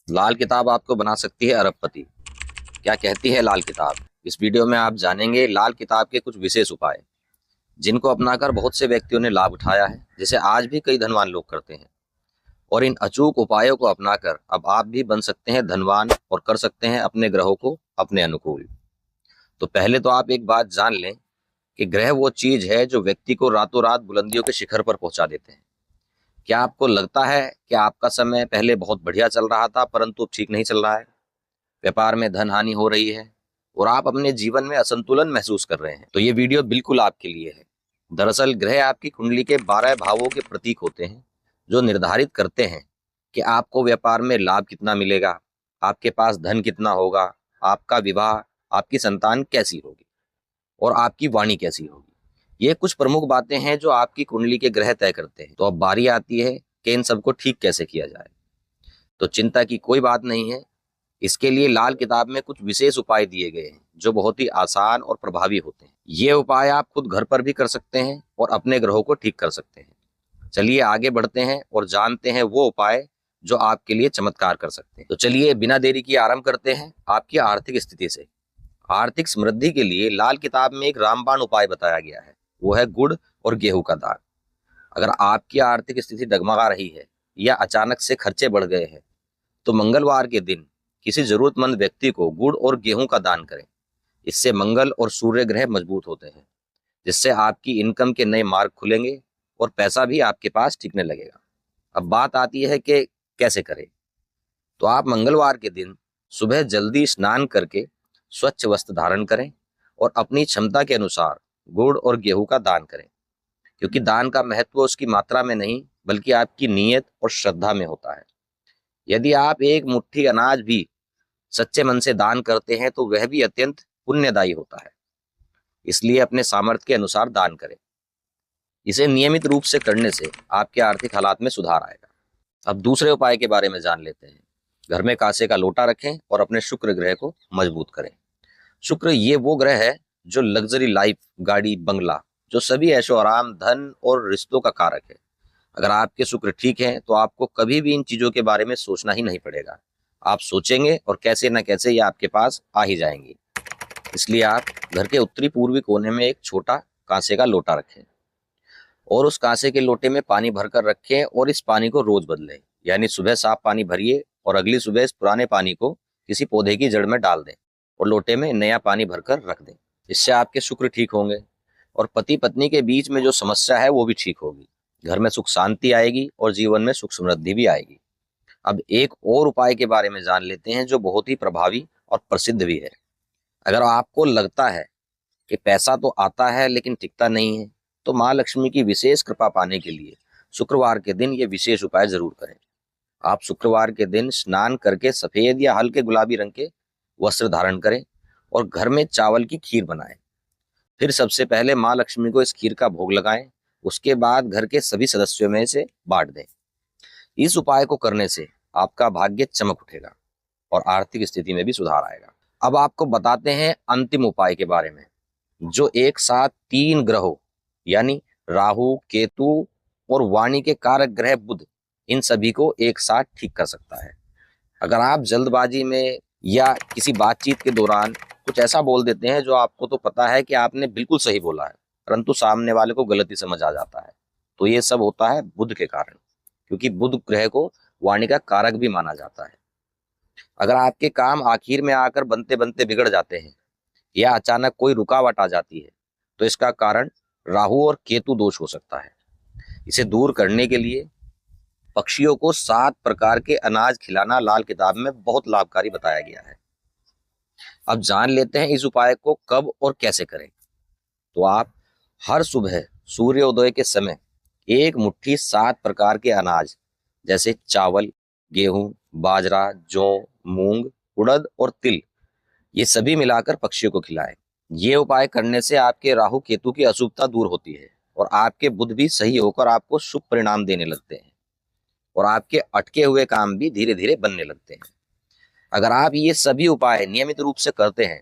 लाल किताब आपको बना सकती है अरबपति। क्या कहती है लाल किताब? इस वीडियो में आप जानेंगे लाल किताब के कुछ विशेष उपाय, जिनको अपनाकर बहुत से व्यक्तियों ने लाभ उठाया है, जिसे आज भी कई धनवान लोग करते हैं। और इन अचूक उपायों को अपनाकर अब आप भी बन सकते हैं धनवान और कर सकते हैं अपने ग्रहों को अपने अनुकूल। तो पहले तो आप एक बात जान लें कि ग्रह वो चीज है जो व्यक्ति को रातों रात बुलंदियों के शिखर पर पहुंचा देते हैं। क्या आपको लगता है कि आपका समय पहले बहुत बढ़िया चल रहा था, परंतु अब ठीक नहीं चल रहा है? व्यापार में धन हानि हो रही है और आप अपने जीवन में असंतुलन महसूस कर रहे हैं, तो ये वीडियो बिल्कुल आपके लिए है। दरअसल ग्रह आपकी कुंडली के 12 भावों के प्रतीक होते हैं, जो निर्धारित करते हैं कि आपको व्यापार में लाभ कितना मिलेगा, आपके पास धन कितना होगा, आपका विवाह, आपकी संतान कैसी होगी और आपकी वाणी कैसी होगी। ये कुछ प्रमुख बातें हैं जो आपकी कुंडली के ग्रह तय करते हैं। तो अब बारी आती है कि इन सबको ठीक कैसे किया जाए। तो चिंता की कोई बात नहीं है। इसके लिए लाल किताब में कुछ विशेष उपाय दिए गए हैं जो बहुत ही आसान और प्रभावी होते हैं। ये उपाय आप खुद घर पर भी कर सकते हैं और अपने ग्रहों को ठीक कर सकते हैं। चलिए आगे बढ़ते हैं और जानते हैं वो उपाय जो आपके लिए चमत्कार कर सकते हैं। तो चलिए बिना देरी किए आरंभ करते हैं आपकी आर्थिक स्थिति से। आर्थिक समृद्धि के लिए लाल किताब में एक रामबाण उपाय बताया गया है, वो है गुड़ और गेहूं का दान। अगर आपकी आर्थिक स्थिति डगमगा रही है या अचानक से खर्चे बढ़ गए हैं, तो मंगलवार के दिन किसी जरूरतमंद व्यक्ति को गुड़ और गेहूं का दान करें। इससे मंगल और सूर्य ग्रह मजबूत होते हैं, जिससे आपकी इनकम के नए मार्ग खुलेंगे और पैसा भी आपके पास टिकने लगेगा। अब बात आती है कि कैसे करें। तो आप मंगलवार के दिन सुबह जल्दी स्नान करके स्वच्छ वस्त्र धारण करें और अपनी क्षमता के अनुसार गुड़ और गेहूं का दान करें, क्योंकि दान का महत्व उसकी मात्रा में नहीं बल्कि आपकी नीयत और श्रद्धा में होता है। यदि आप एक मुट्ठी अनाज भी सच्चे मन से दान करते हैं तो वह भी अत्यंत पुण्यदायी होता है। इसलिए अपने सामर्थ्य के अनुसार दान करें। इसे नियमित रूप से करने से आपके आर्थिक हालात में सुधार आएगा। अब दूसरे उपाय के बारे में जान लेते हैं। घर में कांसे का लोटा रखें और अपने शुक्र ग्रह को मजबूत करें। शुक्र ये वो ग्रह है जो लग्जरी लाइफ, गाड़ी, बंगला, जो सभी ऐशो आराम, धन और रिश्तों का कारक है। अगर आपके शुक्र ठीक है तो आपको कभी भी इन चीजों के बारे में सोचना ही नहीं पड़ेगा। आप सोचेंगे और कैसे न कैसे ये आपके पास आ ही जाएंगी। इसलिए आप घर के उत्तरी पूर्वी कोने में एक छोटा कांसे का लोटा रखें और उस कांसे के लोटे में पानी भरकर रखें और इस पानी को रोज बदलें। यानी सुबह साफ पानी भरिए और अगली सुबह इस पुराने पानी को किसी पौधे की जड़ में डाल दें और लोटे में नया पानी भरकर रख दें। इससे आपके शुक्र ठीक होंगे और पति पत्नी के बीच में जो समस्या है वो भी ठीक होगी। घर में सुख शांति आएगी और जीवन में सुख समृद्धि भी आएगी। अब एक और उपाय के बारे में जान लेते हैं जो बहुत ही प्रभावी और प्रसिद्ध भी है। अगर आपको लगता है कि पैसा तो आता है लेकिन टिकता नहीं है, तो माँ लक्ष्मी की विशेष कृपा पाने के लिए शुक्रवार के दिन ये विशेष उपाय जरूर करें। आप शुक्रवार के दिन स्नान करके सफेद या हल्के गुलाबी रंग के वस्त्र धारण करें और घर में चावल की खीर बनाएं। फिर सबसे पहले माँ लक्ष्मी को इस खीर का भोग लगाएं। उसके बाद घर के सभी सदस्यों में से बांट दें। इस उपाय को करने से आपका भाग्य चमक उठेगा और आर्थिक स्थिति में भी सुधार आएगा। अब आपको बताते हैं अंतिम उपाय के बारे में, जो एक साथ 3 ग्रहों यानी राहु, केतु और वाणी के कारक ग्रह बुध, इन सभी को एक साथ ठीक कर सकता है। अगर आप जल्दबाजी में या किसी बातचीत के दौरान कुछ ऐसा बोल देते हैं जो आपको तो पता है कि आपने बिल्कुल सही बोला है, परंतु सामने वाले को गलती समझ आ जाता है, तो ये सब होता है बुध के कारण, क्योंकि बुध ग्रह को वाणी का कारक भी माना जाता है। अगर आपके काम आखिर में आकर बनते बनते बिगड़ जाते हैं या अचानक कोई रुकावट आ जाती है, तो इसका कारण राहु और केतु दोष हो सकता है। इसे दूर करने के लिए पक्षियों को 7 प्रकार के अनाज खिलाना लाल किताब में बहुत लाभकारी बताया गया है। अब जान लेते हैं इस उपाय को कब और कैसे करें। तो आप हर सुबह सूर्योदय के समय एक मुट्ठी 7 प्रकार के अनाज जैसे चावल, गेहूं, बाजरा, जौ, मूंग, उड़द और तिल, ये सभी मिलाकर पक्षियों को खिलाएं। ये उपाय करने से आपके राहु केतु की अशुभता दूर होती है और आपके बुध भी सही होकर आपको शुभ परिणाम देने लगते हैं और आपके अटके हुए काम भी धीरे धीरे बनने लगते हैं। अगर आप ये सभी उपाय नियमित रूप से करते हैं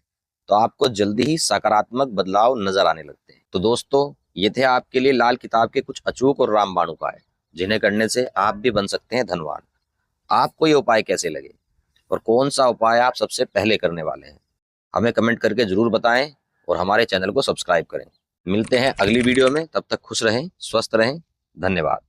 तो आपको जल्दी ही सकारात्मक बदलाव नजर आने लगते हैं। तो दोस्तों, ये थे आपके लिए लाल किताब के कुछ अचूक और रामबाण उपाय, जिन्हें करने से आप भी बन सकते हैं धनवान। आपको ये उपाय कैसे लगे और कौन सा उपाय आप सबसे पहले करने वाले हैं? हमें कमेंट करके जरूर बताएं और हमारे चैनल को सब्सक्राइब करें। मिलते हैं अगली वीडियो में, तब तक खुश रहें, स्वस्थ रहें। धन्यवाद।